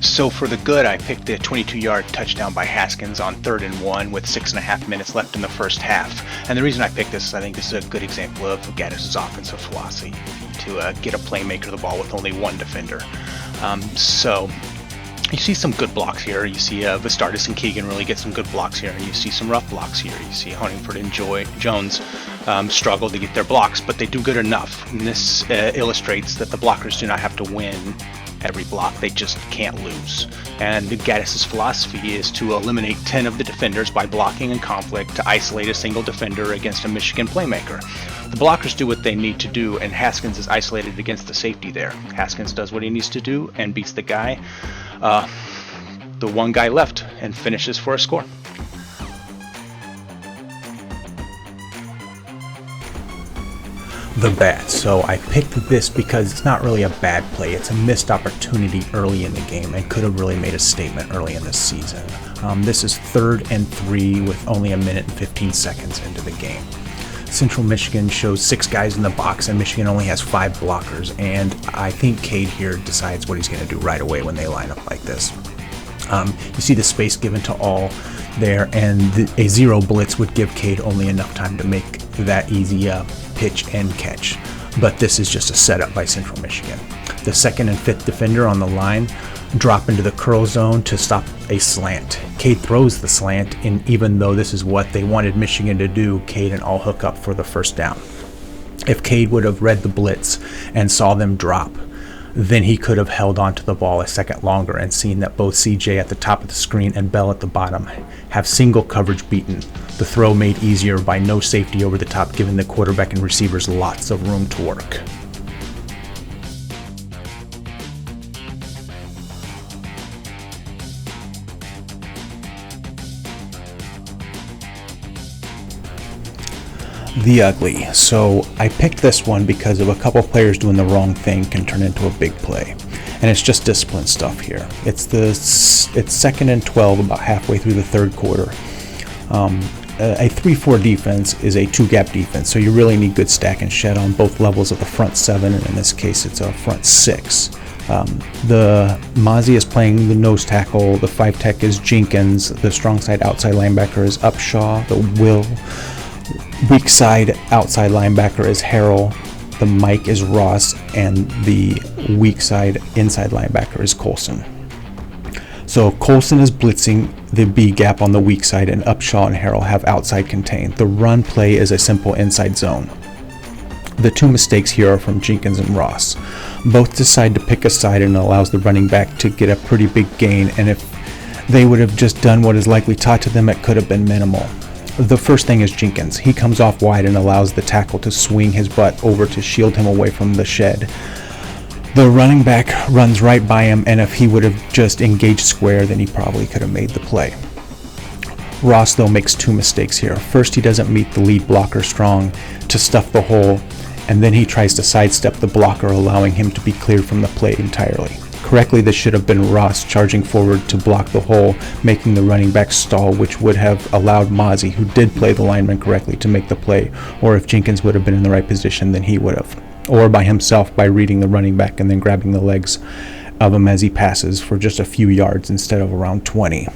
So for the good, I picked the 22-yard touchdown by Haskins on 3rd and 1 with 6.5 minutes left in the first half. And the reason I picked this is I think this is a good example of Gaddis' offensive philosophy to get a playmaker the ball with only one defender. So you see some good blocks here. You see Vistardis and Keegan really get some good blocks here. And you see some rough blocks here. You see Honeyford and Jones struggle to get their blocks, but they do good enough. And this illustrates that the blockers do not have to win every block, they just can't lose. And Gaddis' philosophy is to eliminate 10 of the defenders by blocking in conflict to isolate a single defender against a Michigan playmaker. The blockers do what they need to do, and Haskins is isolated against the safety there. Haskins does what he needs to do and beats the one guy left, and finishes for a score. The bat. So I picked this because it's not really a bad play. It's a missed opportunity early in the game and could have really made a statement early in the season. This is 3rd and 3 with only a minute and 15 seconds into the game. Central Michigan shows 6 guys in the box and Michigan only has 5 blockers, and I think Cade here decides what he's going to do right away when they line up like this. You see the space given to all there, and a zero blitz would give Cade only enough time to make that easy pitch and catch. But this is just a setup by Central Michigan. The 2nd and 5th defender on the line drop into the curl zone to stop a slant. Cade throws the slant, and even though this is what they wanted Michigan to do, Cade and all hook up for the first down. If Cade would have read the blitz and saw them drop, then he could have held on to the ball a second longer and seen that both CJ at the top of the screen and Bell at the bottom have single coverage beaten. The throw made easier by no safety over the top, giving the quarterback and receivers lots of room to work. The ugly. So I picked this one because of a couple players doing the wrong thing can turn into a big play, and it's just discipline stuff here. It's 2nd and 12, about halfway through the 3rd quarter. A 3-4 defense is a 2-gap defense, so you really need good stack and shed on both levels of the front 7, and in this case it's a front 6. The Mozzie is playing the nose tackle, the 5 tech is Jenkins, the strong side outside linebacker is Upshaw, the weak side outside linebacker is Harrell, the Mike is Ross, and the weak side inside linebacker is Colson. So Colson is blitzing the B gap on the weak side, and Upshaw and Harrell have outside contained. The run play is a simple inside zone. The 2 mistakes here are from Jenkins and Ross. Both decide to pick a side, and it allows the running back to get a pretty big gain, and if they would have just done what is likely taught to them, it could have been minimal. The first thing is Jenkins. He comes off wide and allows the tackle to swing his butt over to shield him away from the shed. The running back runs right by him, and if he would have just engaged square, then he probably could have made the play. Ross, though, makes 2 mistakes here. First, he doesn't meet the lead blocker strong to stuff the hole, and then he tries to sidestep the blocker, allowing him to be cleared from the play entirely. Correctly, this should have been Ross charging forward to block the hole, making the running back stall, which would have allowed Mozzie, who did play the lineman correctly, to make the play, or if Jenkins would have been in the right position, then he would have. Or by himself by reading the running back and then grabbing the legs of him as he passes for just a few yards instead of around 20.